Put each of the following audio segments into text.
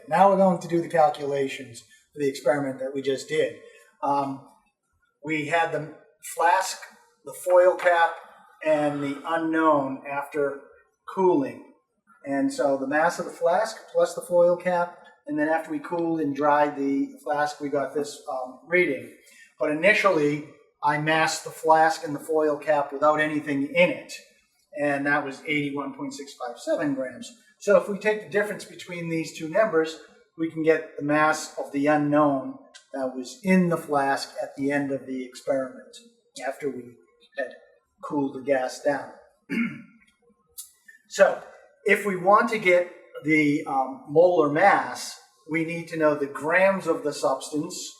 now we're going to do the calculations for the experiment that we just did. We had the flask, the foil cap, and the unknown after cooling. And so the mass of the flask plus the foil cap, and then after we cooled and dried the flask, we got this reading. But initially, I massed the flask and the foil cap without anything in it, and that was 81.657 grams. So if we take the difference between these two numbers, we can get the mass of the unknown that was in the flask at the end of the experiment, after we had cooled the gas down. So if we want to get the molar mass, we need to know the grams of the substance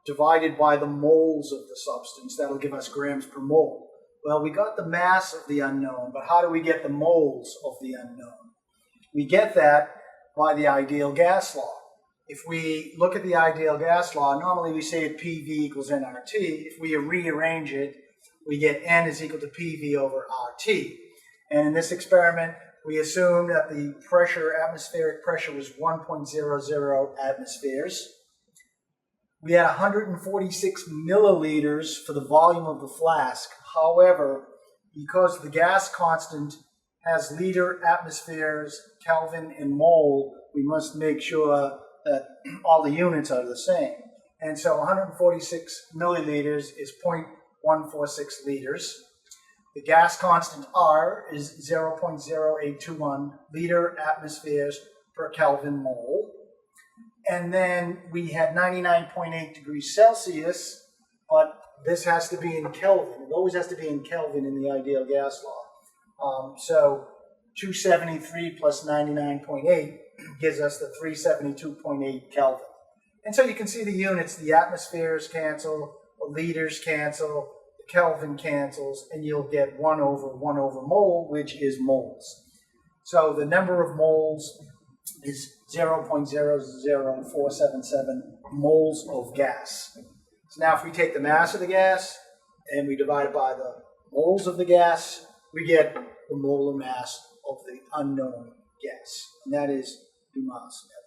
divided by the moles of the substance. That'll give us grams per mole. Well, we got the mass of the unknown, but how do we get the moles of the unknown? We get that by the ideal gas law. If we look at the ideal gas law, normally we say that PV equals nRT. If we rearrange it, we get N is equal to PV over RT. And in this experiment, we assume that the pressure, atmospheric pressure, was 1.00 atmospheres. We had 146 milliliters for the volume of the flask. However, because the gas constant has liter, atmospheres, Kelvin, and mole, we must make sure that all the units are the same. And so 146 milliliters is 0.146 liters. The gas constant R is 0.0821 liter atmospheres per Kelvin mole. And then we had 99.8 degrees Celsius, but this has to be in Kelvin. It always has to be in Kelvin in the ideal gas law. So 273 plus 99.8 gives us the 372.8 Kelvin. And so you can see the units, the atmospheres cancel, the liters cancel, the Kelvin cancels, and you'll get 1 over mole, which is moles. So the number of moles is 0.00477 moles of gas. So now if we take the mass of the gas and we divide it by the moles of the gas, we get the molar mass of the unknown gas. And that is Dumas method.